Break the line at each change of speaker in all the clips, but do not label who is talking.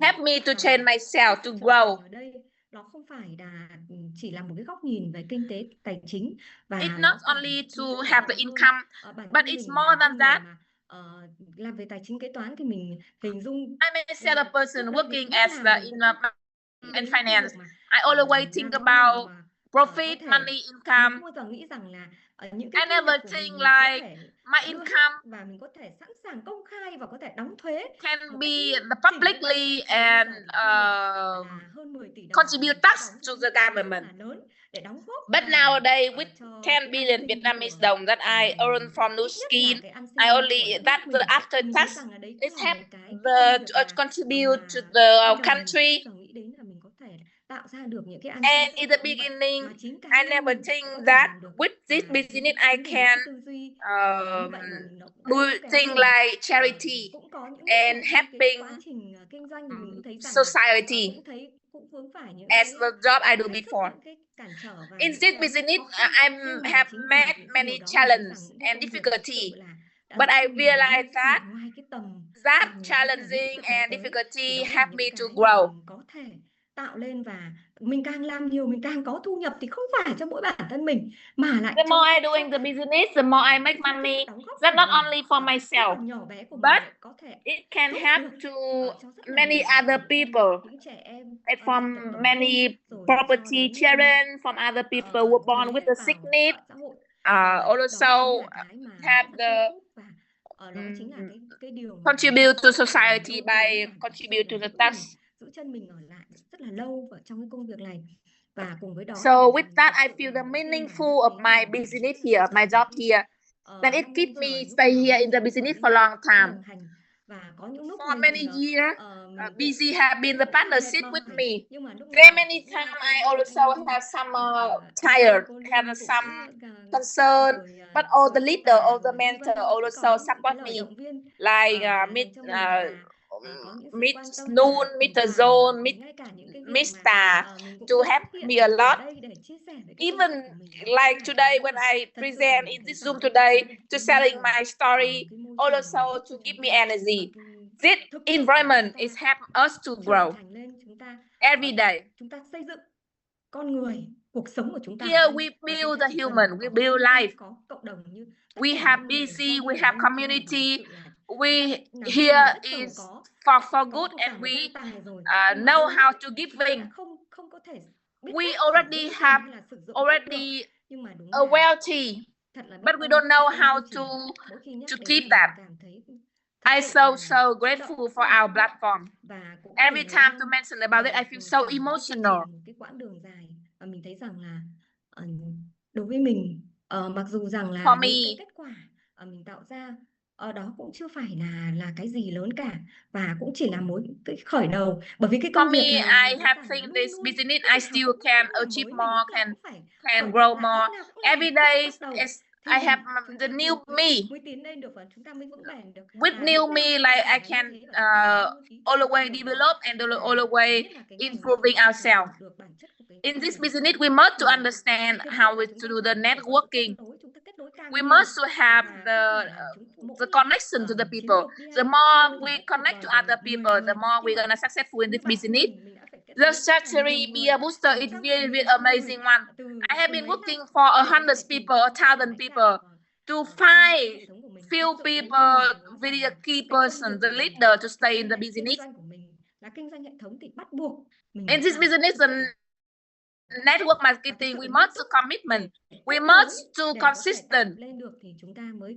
help me to change myself, to grow.
Nó không phải là chỉ là một cái góc nhìn về kinh tế tài chính và
it's not only to have the income, but it's more than that.
Làm về tài chính kế toán thì mình hình dung
I'm a seller person working as in finance. I always think about profit, money, income.
Nghĩ rằng là
I never think like my income
và mình có thể sẵn sàng công khai và có thể đóng thuế
can be publicly and contribute tax to the government. But nowadays, with 10 billion Vietnamese đồng that I earn from Nu Skin, I only that the after tax is help the contribute to the country. And in the beginning, I never think that with this business I can do things like charity and helping society as the job I do before. In this business, I have met many challenges and difficulty, but I realized that challenging and difficulty help me to grow.
Tạo lên và mình càng làm nhiều mình càng có thu nhập thì không phải cho mỗi bản thân mình mà lại
the more I doing the business, the more I make money. That's not only for myself, but it can help to many other people. And from many property children, from other people who are born with a sickness, also have the contribute to society by contribute to the tax.
Giữ chân mình ở lại rất là lâu ở trong cái công việc này và cùng với đó.
So with that, I feel the meaningful of my business here, my job here. Then it keeps me stay here in the business for a long time. For many years, BZ have been the partnership with me. Very many times I also have some tired, have some concern, but all the leader, all the mentor also support me, like Miss Noon, Mr. Zone, Mr. to help me a lot. Even like today when I present in this Zoom today to selling my story, also to give me energy. This environment is help us to grow every day. Here we build the human, we build life. We have BC, we have community. We here is for good, and we know how to giving. We already have a wealthy, but we don't know how to keep that. I'm so grateful for our platform. Every time to mention about it, I feel so emotional.
Mình thấy rằng là đối với mình, mặc dù rằng là
for me,
kết quả mình tạo ra đó cũng chưa phải là cái gì lớn cả và cũng chỉ là một cái khởi đầu, bởi vì cái công việc
này I have think this business I still can achieve more, can grow more. Every day I have the new me. With new me, like I can always develop and always improving ourselves. In this business, we must to understand how to do the networking. We must to have the connection to the people. The more we connect to other people, the more we're gonna successful in this business. The strategy be a booster is really, really amazing one. I have been working for 100 people, 1,000 people to find few people, very key person, the leader to stay in the business. In this business, network marketing, we must to commitment, we must to consistent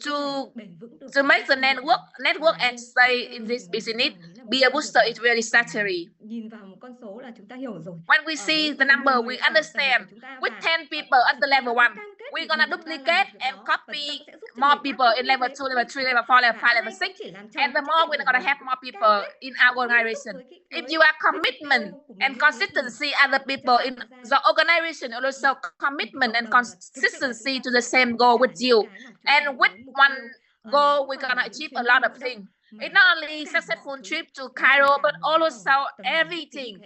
to make the network and stay in this business. Be a booster is very strategy. When we see the number, we understand with 10 people at the level 1, we're gonna duplicate and copy more people in level 2, level 3, level 4, level 5, level 6, and the more we're gonna have more people in our organization. If you are commitment and consistency, other people in the organization also commitment and consistency to the same goal with you, and with one goal we're gonna achieve a lot of things. It's not only successful trip to Cairo, but also everything.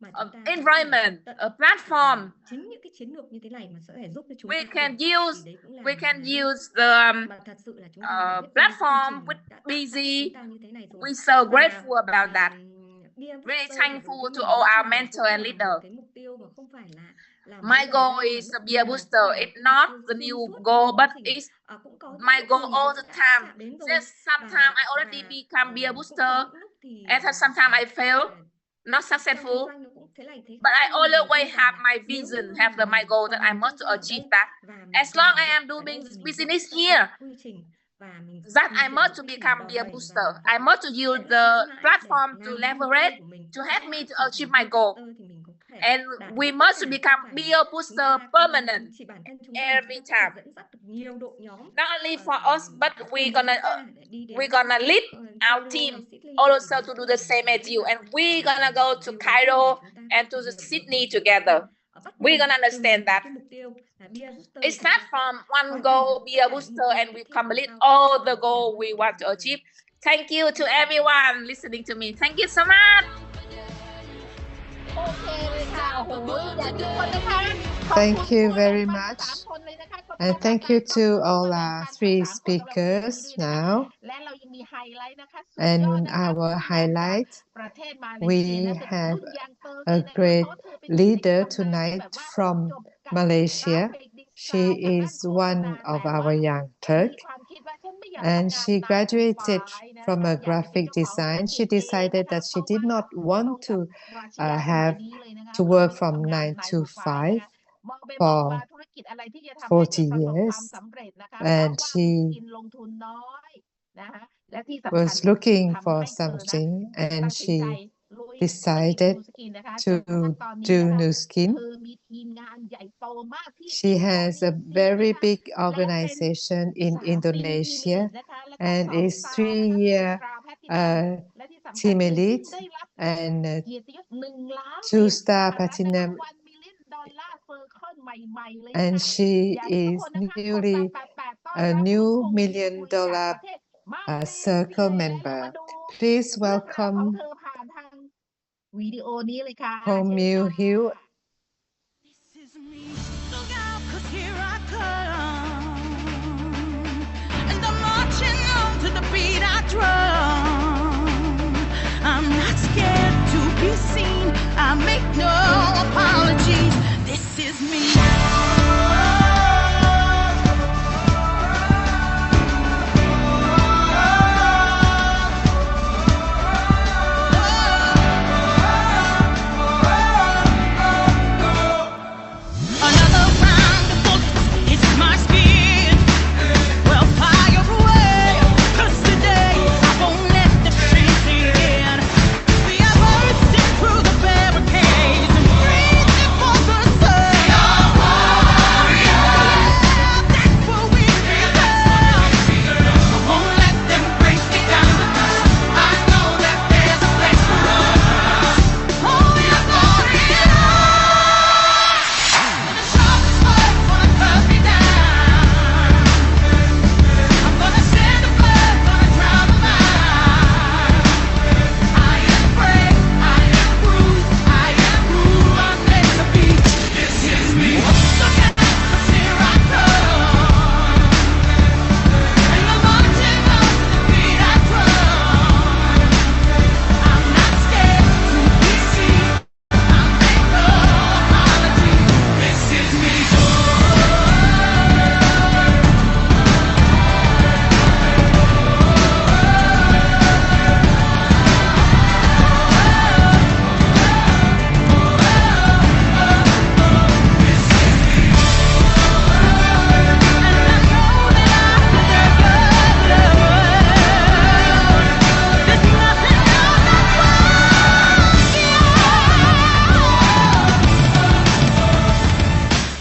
mà chúng ta có thể
environment,
tận
a platform.
chính những cái chiến lược như thế này mà sẽ giúp cho chúng
We
ta
can
thì
use
đấy cũng là
we can
cái
use the
mà thật sự là chúng ta phải biết ơn cái
platform
chương
with
trình đã tạo ra
busy.
chúng ta như thế này rồi.
We're so
Và
grateful about that.
Dear
Really
Booster thì
thankful
đối với
to
mình
all
nói
our
chung là
mentor
cũng
and
là
leader.
một cái mục tiêu mà không phải là
My
mới
goal
đây
is
và
to
lúc
be a
nào
booster.
cũng là
It's
cái mục
not
tiêu
the
xuyên
new
suốt trong
goal,
quá
but
trình.
it's
Cũng có những
my
lúc
goal
thì mình
all
cũng
the
đã
time.
chạm đến rồi
Yes, sometimes I already become be a
cũng có
booster,
những lúc thì
and sometimes I fail, not
trong kinh
successful.
doanh nó cũng thế này thế
But
khác,
I
nhưng mà mình
always
tin rằng
have
là
my
nếu
vision,
như
have
mà
my goal that
còn
I
mình
must
kinh
to
doanh ở
achieve
đây
that.
và mình
As
còn
long
làm
as I
việc
am
ở
doing
đây
this
và mình vẫn
business
tận dụng
here,
quy trình và mình
that
thực
I
hiện
must
một
to
quy trình
become
đòn
be a
bẩy
booster.
và
I
vẫn
must to
sẽ
use
là
the
giữ lại để
platform to
làm cái mục tiêu
leverage
của mình
to
và
help
sẽ
me to
trở
achieve
thành
my goal.
booster thì mình có thể
And
đạt được
we
tất
must
cả,
become
không
be
phải
a
là chúng
booster
ta
permanent
chỉ bản thân chúng
every
ta có thể
time.
dẫn dắt được nhiều đội nhóm
Not only for us, but
cùng với chúng ta để đi
we're
đến
gonna lead our
Cairo
team
hay Sydney thì
also
đấy
to do
cũng
the
là một
same as
cái
you,
mà
and we're gonna go to
điều đầu tiên để
Cairo
chúng ta
and
có
to
thể
the
hiểu được
Sydney
thì chúng ta
together.
bắt
We're
đầu
gonna
từ
understand that.
cái mục tiêu là Be a Booster
It's
chúng
not
ta sẽ
from one
hoàn thành
goal,
được
be
tất
a
cả những mục
booster,
tiêu
and
tiếp
we
theo
complete
sau
all the
để
goal
làm
we
được
want to
mọi
achieve.
người.
Thank you to everyone listening to me. Thank you so much.
โอเคเลยค่ะโอ้โหอย่าทุกคนนะคะขอบ
Thank
คุณ
you
ผู้แบ่ง
very
ปันทั้ง
much.
สามคนเลยนะคะขอบคุณ
And
ค่ะ
thank
ตา
you
ขอบ
to
คุณผู้
all
แบ่ง
our
ปันทั้ง
three
สามคนสำหรับวันนี้
speakers
ด้วยนะคะ
now.
และเรายังมีไฮไลท์นะคะสุด
And
ยอดนะคะ
our
ผู้นำจาก
highlight,
ประเทศมาเลเซีย
we
นะเป็น
have
รุ่นยังเตอร์เลย
a
นะคะ
great
เพราะเธอเป็นหนึ่งใน
leader
ตำนานที่
tonight
แบบว่า
from
จบการ
Malaysia.
กราฟิกดีไซ
She
น์ทางด้าน
is
โฆษ
one
ณา
of
แต่ว่า
our young
เธอมี
Turk.
ความคิดว่าฉันไม่อยาก
And
ทำงาน
she
9 to
graduated
5 นะ
from
ฉั
a
นอยากจะเป็น
graphic
เจ้าของธุร
design.
กิ
She
จเอง
decided
นะคะ
that
เพ
she
ราะ
did
ว่า
not
ตรง
want
กับ
to
ปรัชญาสมัย
have
นี้เลยนะคะ
to
เพราะว่า
work
ไม่
from
ทำงาน
9
9
to
to 5 นะ
5
คะมองไปบอกว่า
for
ธุรกิจอะไรที่จะทำให้เธอ
40
ประสบความ
years.
สำเร็จนะคะ เพราะ
And
ว่า
she
กินลงทุนน้อยนะคะและที่สำคัญ
was looking
ทำ
for
ให้เธอนะ
something
ตั
and
ดสินใจ
she
ลุยธุรกิจ
decided
Nu Skin นะคะจ
to
นกระทั่งตอนนี้
do
นะคะ
Nu
เธ
Skin.
อมีทีมงานใหญ่โตมากที่
She
สิงคโปร์
has
นิ
a
วซี
very
นะคะ
big
และเป็น
organization in
3 ปี
Indonesia
นะคะแล้วก็
and
2
is
สตาร์นะคะ
3-year
4 สตาร์แพทินัม และที่สำคัญ
team
เธอเพิ่ง
elite
ได้รับ
and
เกียรติยศ1 ล้านเหรียญส
2-star
หรัฐนะคะ
platinum.
1 million dollar circle ใหม่ๆเลยนะ
And
คะ
she
อยากให้ทุก
is
คนนะคะกด
newly
888 ต้อน
a
รับคุณ
new
คงมีคุย
$1 million
จากประเทศมาเลเซีย
circle
และเรา
member.
มาดู
Please
เรื่องราวของ
welcome
เธอผ่านทางวิดีโอนี้เลยค่ะ
Ho
เชิญ
Miu
ค่ะ
Hiu.
This is me. Look out, 'cause here I come. And I'm marching on to the beat I drum. I'm not scared to be seen. I make no apologies. This is me. Another round of bullets hits my skin. Well, fire away, 'cause today I won't let the shame sink in. We are bursting through the barricades and reaching for the sun. Yeah, that's what we become. I won't let them break me down. I know that there's a place for us. Oh, you're going on. And the sharpest words wanna cut me down. I'm gonna shed the blood, gonna drown the mind. I am brave, I am bruised, I am who I'm meant to be. This is me. Look out, 'cause here I come. And I'm marching on to the beat I drum. I'm not scared to be seen. I make no apology. This is me.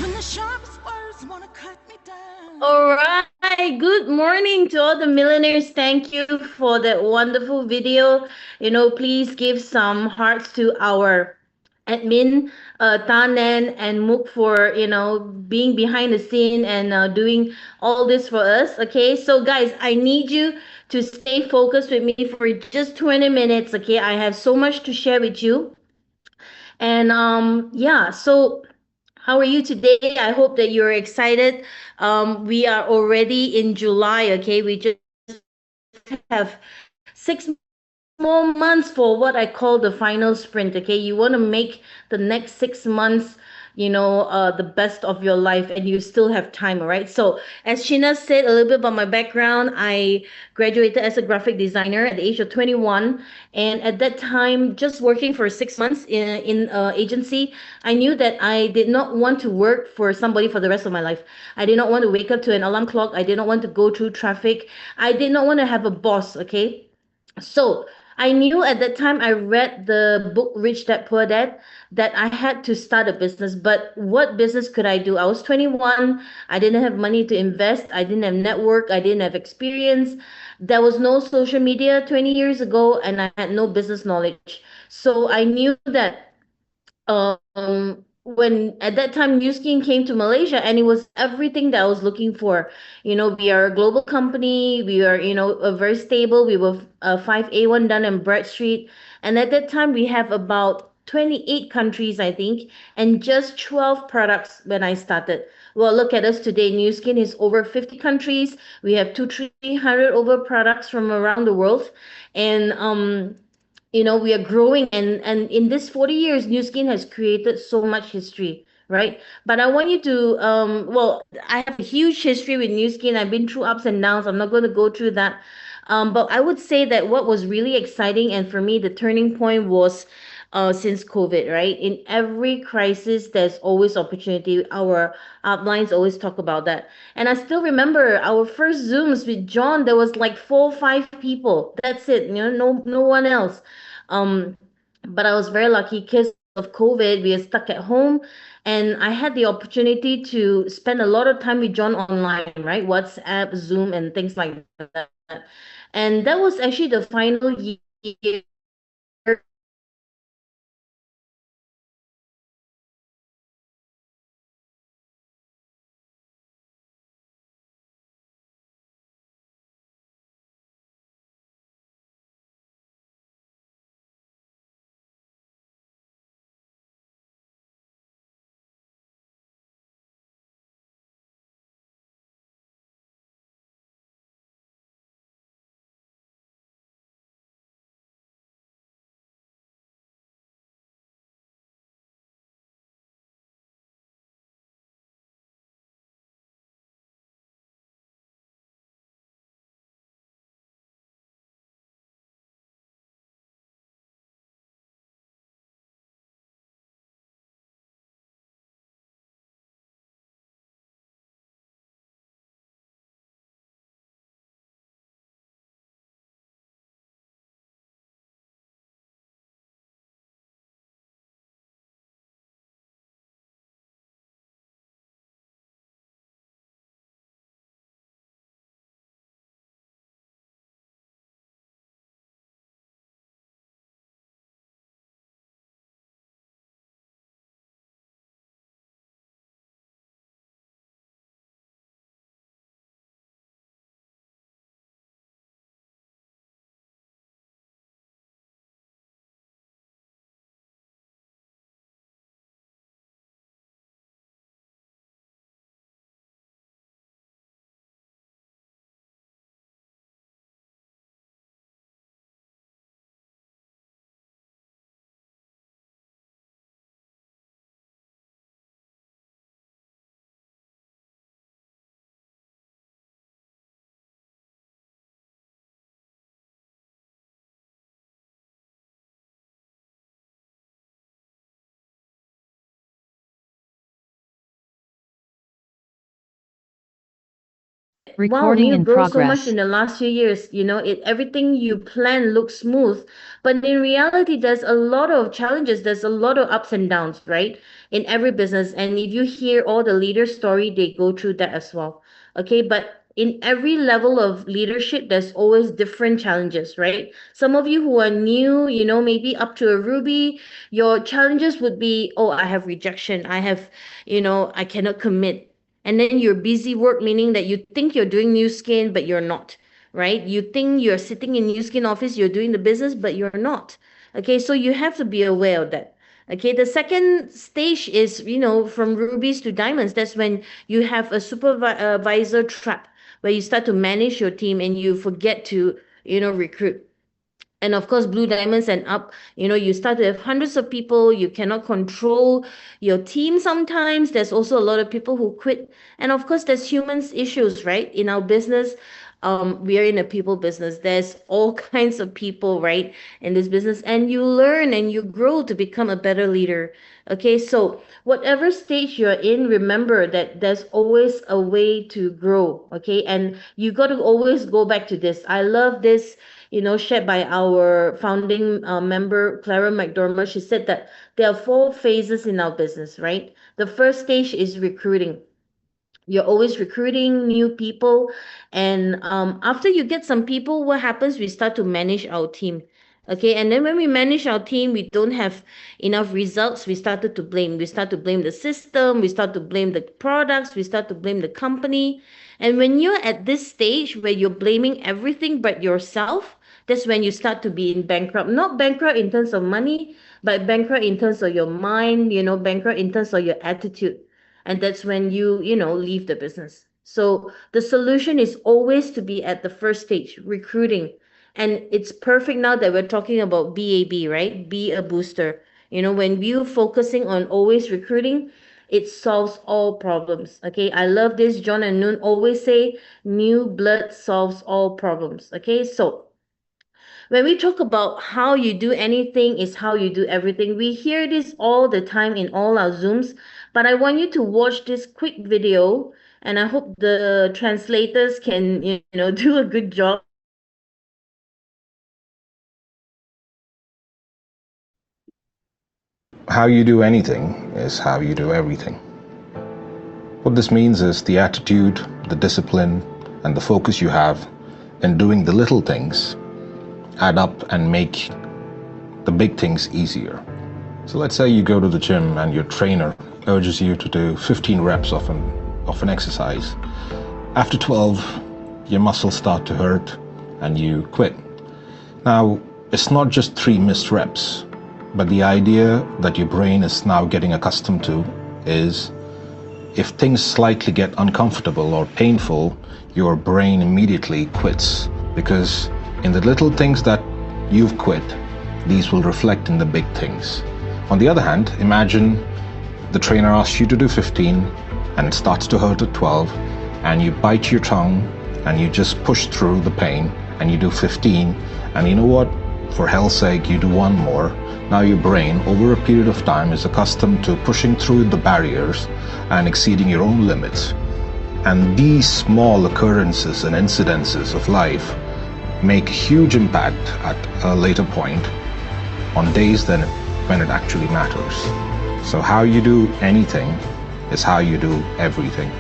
When the sharpest words wanna cut me down.
All right. Good morning to all the millionaires. Thank you for that wonderful video. Please give some hearts to our admin, Tanen and Mook for, being behind the scene and doing all this for us. Okay. So guys, I need you to stay focused with me for just 20 minutes. Okay. I have so much to share with you. And yeah, so how are you today? I hope that you're excited. We are already in July, okay? We just have 6 more months for what I call the final sprint, okay? You want to make the next 6 months, the best of your life, and you still have time, all right? So, as Sheena said a little bit about my background, I graduated as a graphic designer at the age of 21. And at that time, just working for 6 months in agency, I knew that I did not want to work for somebody for the rest of my life. I did not want to wake up to an alarm clock. I did not want to go through traffic. I did not want to have a boss, okay? So I knew at that time I read the book Rich Dad Poor Dad that I had to start a business. But what business could I do? I was 21. I didn't have money to invest. I didn't have network. I didn't have experience. There was no social media 20 years ago, and I had no business knowledge. So I knew that when at that time Nu Skin came to Malaysia, and it was everything that I was looking for. We are a global company. We are, very stable. We were 5A1 Dun and Bradstreet. And at that time, we have about 28 countries, I think, and just 12 products when I started. Well, look at us today. Nu Skin is over 50 countries. We have 300 over products from around the world. And we are growing, and in this 40 years Nu Skin has created so much history, right? But I want you to well, I have a huge history with Nu Skin. I've been through ups and downs. I'm not going to go through that. But I would say that what was really exciting, and for me the turning point was since COVID, right? In every crisis there's always opportunity. Our outlines always talk about that. And I still remember our first Zooms with John. There was like 4 or 5 people. That's it. No one else. Um, but I was very lucky because of COVID. We are stuck at home, and I had the opportunity to spend a lot of time with John online, right? WhatsApp, Zoom, and things like that. And that was actually the final year
Recording
you
in
grow so much
progress.
in the last few years. Everything you plan looks smooth, but in reality, there's a lot of challenges. There's a lot of ups and downs, right? In every business. And if you hear all the leaders' story, they go through that as well. Okay, but in every level of leadership, there's always different challenges, right? Some of you who are new, maybe up to a Ruby, your challenges would be, oh, I have rejection. I cannot commit. And then you're busy work, meaning that you think you're doing Nu Skin, but you're not, right? You think you're sitting in Nu Skin office, you're doing the business, but you're not. Okay, so you have to be aware of that. Okay, the second stage is, from rubies to diamonds. That's when you have a supervisor trap, where you start to manage your team and you forget to, recruit. And of course, blue diamonds and up, you start to have hundreds of people. You cannot control your team sometimes. There's also a lot of people who quit. And of course, there's humans issues, right? In our business, we are in a people business. There's all kinds of people, right, in this business. And you learn and you grow to become a better leader. Okay, so whatever stage you're in, remember that there's always a way to grow. Okay, and you got to always go back to this. I love this, shared by our founding member, Clara McDormand. She said that there are 4 phases in our business, right? The first stage is recruiting. You're always recruiting new people. And after you get some people, what happens? We start to manage our team. Okay, and then when we manage our team, we don't have enough results. We started to blame. We start to blame the system. We start to blame the products. We start to blame the company. And when you're at this stage where you're blaming everything but yourself, that's when you start to be in bankrupt. Not bankrupt in terms of money, but bankrupt in terms of your mind, bankrupt in terms of your attitude. And that's when you leave the business. So the solution is always to be at the first stage, recruiting. And it's perfect now that we're talking about BAB, right? Be a booster. When you focusing on always recruiting, it solves all problems. Okay, I love this. John and Noon always say, new blood solves all problems. Okay, so when we talk about how you do anything is how you do everything, we hear this all the time in all our Zooms, but I want you to watch this quick video, and I hope the translators can, do a good job.
How you do anything is how you do everything. What this means is the attitude, the discipline, and the focus you have in doing the little things add up and make the big things easier. So let's say you go to the gym and your trainer urges you to do 15 reps of an exercise. After 12, your muscles start to hurt and you quit. Now, it's not just 3 missed reps, but the idea that your brain is now getting accustomed to is if things slightly get uncomfortable or painful, your brain immediately quits, because in the little things that you've quit, these will reflect in the big things. On the other hand, imagine the trainer asks you to do 15 and it starts to hurt at 12, and you bite your tongue and you just push through the pain and you do 15, and you know what? For hell's sake, you do 1 more. Now your brain, over a period of time, is accustomed to pushing through the barriers and exceeding your own limits. And these small occurrences and incidences of life make a huge impact at a later point on days when it actually matters. So how you do anything is how you do everything.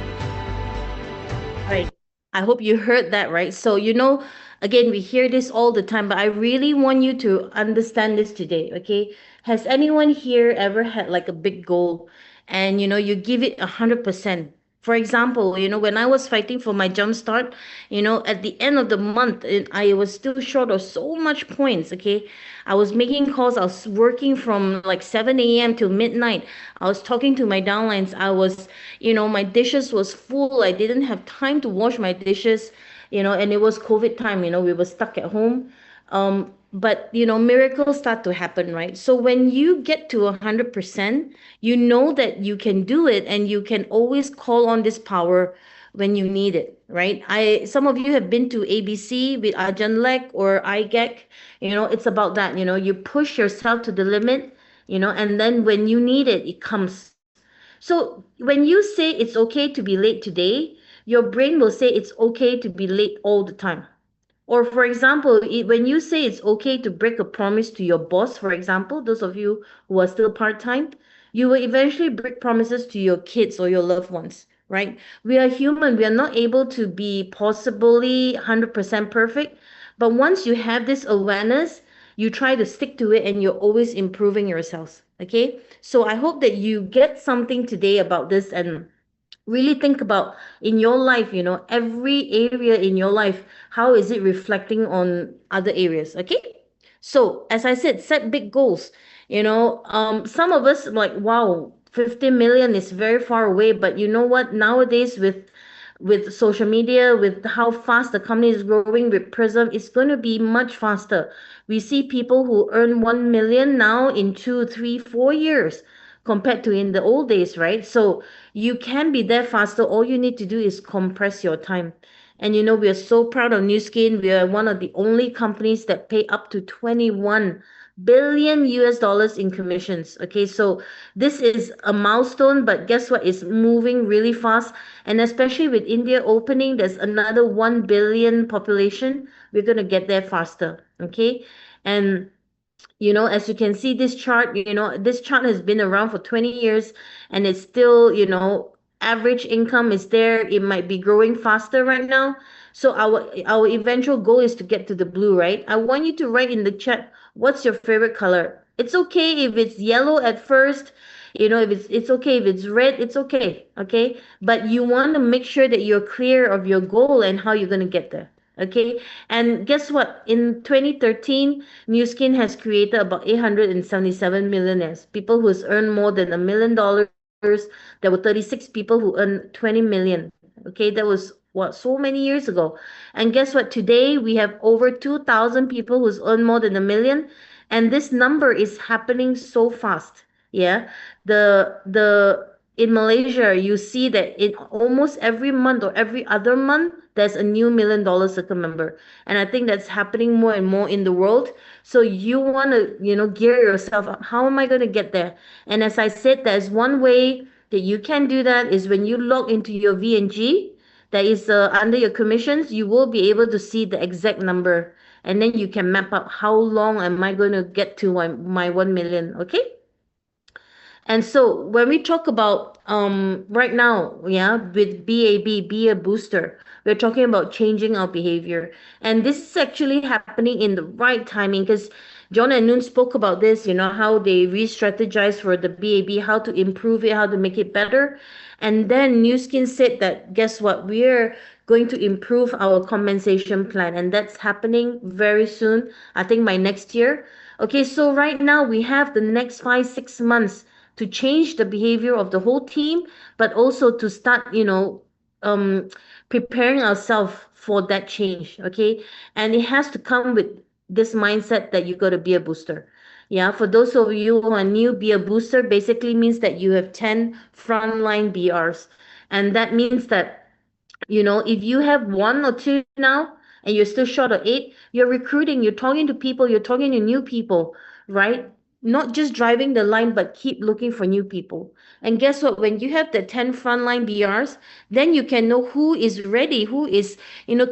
Right. I hope you heard that, right? So, again, we hear this all the time, but I really want you to understand this today, okay? Has anyone here ever had like a big goal and, you give it 100%? For example, when I was fighting for my jumpstart, at the end of the month, I was still short of so much points, okay? I was making calls. I was working from like 7 a.m. till midnight. I was talking to my downlines. I was, my dishes was full. I didn't have time to wash my dishes, and it was COVID time, we were stuck at home. But miracles start to happen, right? So when you get to 100%, you know that you can do it, and you can always call on this power when you need it, right? Some of you have been to ABC with Ajahn Lek or IGEC. It's about that. You push yourself to the limit, and then when you need it, it comes. So when you say it's okay to be late today, your brain will say it's okay to be late all the time. Or for example, when you say it's okay to break a promise to your boss, for example, those of you who are still part-time, you will eventually break promises to your kids or your loved ones, right? We are human. We are not able to be possibly 100% perfect. But once you have this awareness, you try to stick to it, and you're always improving yourselves, okay? So I hope that you get something today about this, and really think about in your life, every area in your life, how is it reflecting on other areas, okay? So as I said, set big goals. Some of us like, wow, 50 million is very far away, but you know what? Nowadays with social media, with how fast the company is growing with Prism, it's going to be much faster. We see people who earn 1 million now in 2, 3, 4 years compared to in the old days, right? So you can be there faster. All you need to do is compress your time. And we are so proud of Nu Skin. We are one of the only companies that pay up to 21 billion US dollars in commissions. Okay, so this is a milestone, but guess what? It's moving really fast. And especially with India opening, there's another 1 billion population. We're going to get there faster. Okay, and as you can see, this chart has been around for 20 years, and it's still, average income is there. It might be growing faster right now. So our eventual goal is to get to the blue, right? I want you to write in the chat, what's your favorite color? It's okay if it's yellow at first. If it's okay if it's red, it's okay. Okay, but you want to make sure that you're clear of your goal and how you're going to get there. Okay, and guess what? In 2013, Nu Skin has created about 877 millionaires, people who's earned more than $1 million. There were 36 people who earned 20 million. Okay, that was what, so many years ago. And guess what? Today we have over 2,000 people who's earned more than $1 million, and this number is happening so fast. Yeah, the in Malaysia, you see that in almost every month or every other month, there's a new $1 million circle member. And I think that's happening more and more in the world. So you want to, gear yourself up. How am I going to get there? And as I said, there's one way that you can do that is when you log into your VNG, that is under your commissions, you will be able to see the exact number. And then you can map out how long am I going to get to my 1 million, okay? And so when we talk about right now, yeah, with BAB, be a booster, we're talking about changing our behavior. And this is actually happening in the right timing, because John and Noon spoke about this, how they re-strategize for the BAB, how to improve it, how to make it better. And then Nu Skin said that, guess what? We're going to improve our compensation plan. And that's happening very soon, I think by next year. Okay, so right now we have the next 5-6 months to change the behavior of the whole team, but also to start, preparing ourselves for that change. Okay, and it has to come with this mindset that you got to be a booster. Yeah, for those of you who are new, be a booster basically means that you have 10 frontline BRs, and that means that if you have 1 or 2 now and you're still short of 8, you're recruiting, you're talking to people, you're talking to new people, right? Not just driving the line, but keep looking for new people. And guess what? When you have the 10 frontline BRs, then you can know who is ready, who is,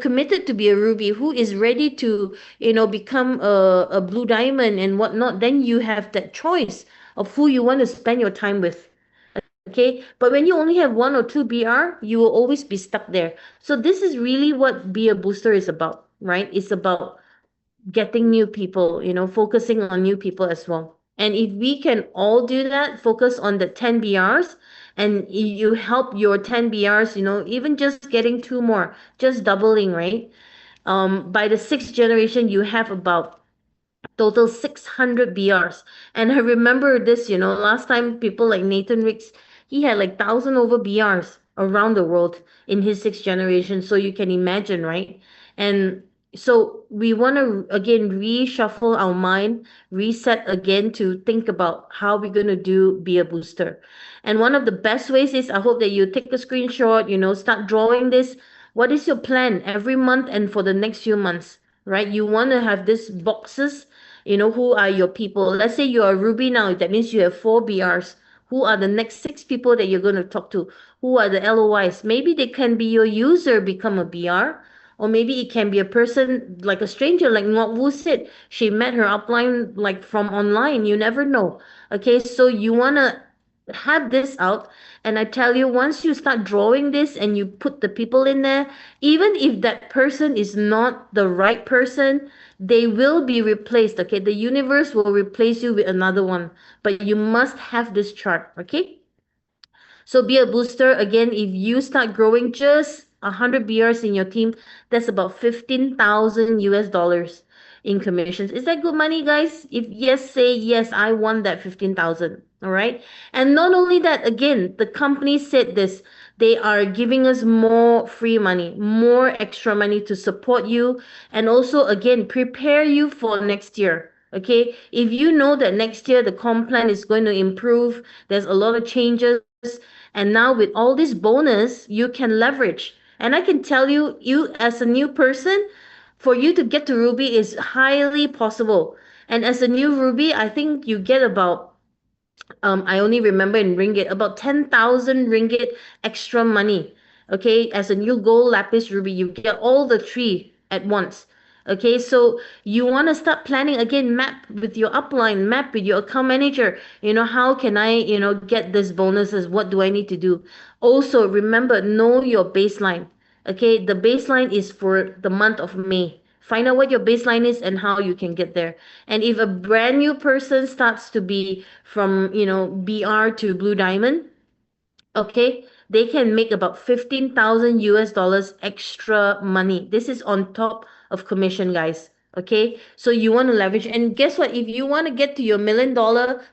committed to be a Ruby, who is ready to, become a Blue Diamond and whatnot. Then you have that choice of who you want to spend your time with. Okay, but when you only have 1 or 2 BR, you will always be stuck there. So this is really what Be a Booster is about, right? It's about getting new people, focusing on new people as well. And if we can all do that, focus on the 10 BRs, and you help your 10 BRs, even just getting 2 more, just doubling, right? By the 6th generation, you have about total 600 BRs. And I remember this, last time people like Nathan Ricks, he had like 1,000 over BRs around the world in his 6th generation. So you can imagine, right? And so we want to, again, reshuffle our mind, reset again to think about how we're going to be a booster. And one of the best ways is, I hope that you take a screenshot, start drawing this. What is your plan every month and for the next few months, right? You want to have these boxes, who are your people? Let's say you're a Ruby now, that means you have 4 BRs. Who are the next 6 people that you're going to talk to? Who are the LOIs? Maybe they can be your user, become a BR. Or maybe it can be a person, like a stranger, like Ngoc Wu said. She met her upline like from online. You never know. Okay, so you want to have this out. And I tell you, once you start drawing this and you put the people in there, even if that person is not the right person, they will be replaced. Okay, the universe will replace you with another one. But you must have this chart. Okay, so be a booster. Again, if you start growing just 100 BRs in your team, that's about 15,000 US dollars. in commissions. Is that good money, guys? If yes, say yes, I want that 15,000. All right. And not only that, again, the company said this. They are giving us more free money, more extra money to support you, and also, again, prepare you for next year. Okay. If you know that next year the comp plan is going to improve, there's a lot of changes. And now with all this bonus, you can leverage. And I can tell you, you as a new person, for you to get to Ruby is highly possible. And as a new Ruby, I think you get about I only remember in ringgit, about 10,000 ringgit extra money. Okay, as a new gold lapis ruby, you get all the three at once. Okay, so you want to start planning again, map with your upline, map with your account manager. How can I, get this bonuses? What do I need to do? Also, remember, know your baseline. Okay, the baseline is for the month of May. Find out what your baseline is and how you can get there. And if a brand new person starts to be from, BR to Blue Diamond, okay, they can make about 15,000 US dollars extra money. This is on top of commission, guys. Okay, so you want to leverage. And guess what? If you want to get to your $1 million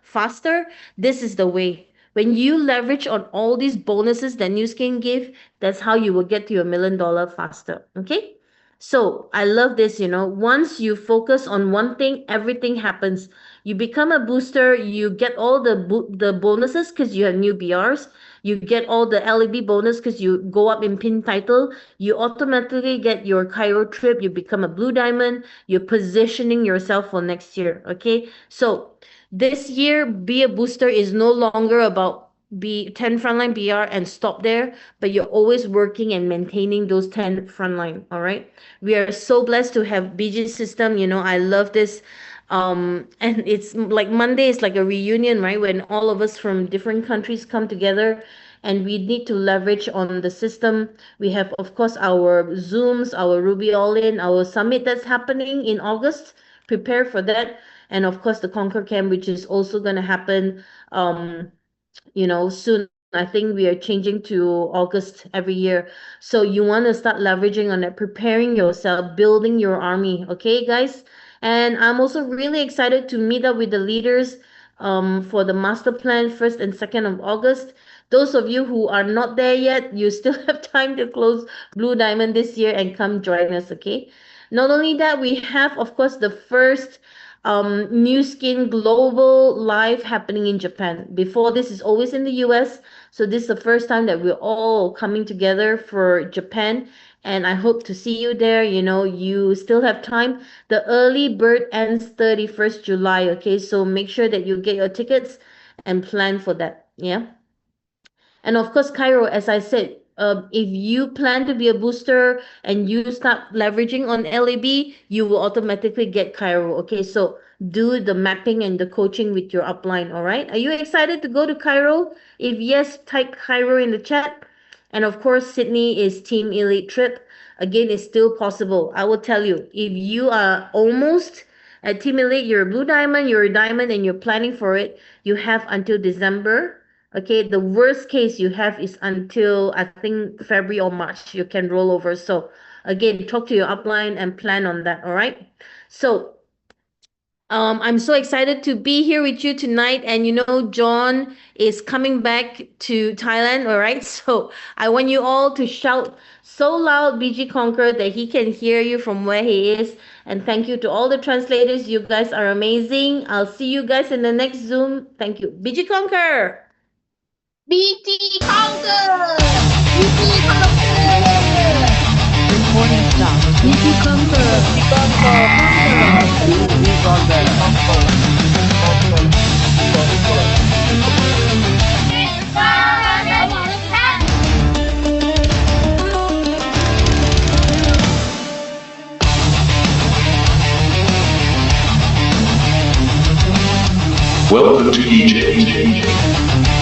faster, this is the way. When you leverage on all these bonuses that Nu Skin give, that's how you will get to your $1 million faster. Okay. So I love this, once you focus on one thing, everything happens. You become a booster, you get all the bonuses because you have new BRs. You get all the LEB bonus because you go up in pin title. You automatically get your Cairo trip. You become a Blue Diamond. You're positioning yourself for next year. Okay. So this year, be a booster is no longer about be 10 frontline BR and stop there, but you're always working and maintaining those 10 frontline. All right. We are so blessed to have BG system. I love this. And it's like Monday is like a reunion, right? When all of us from different countries come together and we need to leverage on the system. We have, of course, our Zooms, our Ruby All-In, our summit that's happening in August. Prepare for that. And of course, the Conquer Camp, which is also going to happen, soon. I think we are changing to August every year. So you want to start leveraging on it, preparing yourself, building your army. Okay, guys? And I'm also really excited to meet up with the leaders for the master plan 1st and 2nd of August. Those of you who are not there yet, you still have time to close Blue Diamond this year and come join us, okay? Not only that, we have, of course, the first Nu Skin Global Live happening in Japan. Before this is always in the US. So this is the first time that we're all coming together for Japan. And I hope to see you there. You still have time. The early bird ends 31st July. Okay, so make sure that you get your tickets and plan for that. Yeah. And of course, Cairo, as I said, if you plan to be a booster and you start leveraging on LAB, you will automatically get Cairo. Okay, so do the mapping and the coaching with your upline. All right. Are you excited to go to Cairo? If yes, type Cairo in the chat. And of course, Sydney is Team Elite trip. Again, it's still possible. I will tell you, if you are almost at Team Elite, you're a Blue Diamond, you're a Diamond, and you're planning for it, you have until December. Okay, the worst case you have is until, I think, February or March, you can roll over. So again, talk to your upline and plan on that, all right? So I'm so excited to be here with you tonight. And John is coming back to Thailand, all right? So I want you all to shout so loud, BG Conquer, that he can hear you from where he is. And thank you to all the translators. You guys are amazing. I'll see you guys in the next Zoom. Thank you. BG Conquer!
BG Conquer! BG Conquer!
Good morning, staff.
BG Conquer!
Welcome to Egypt.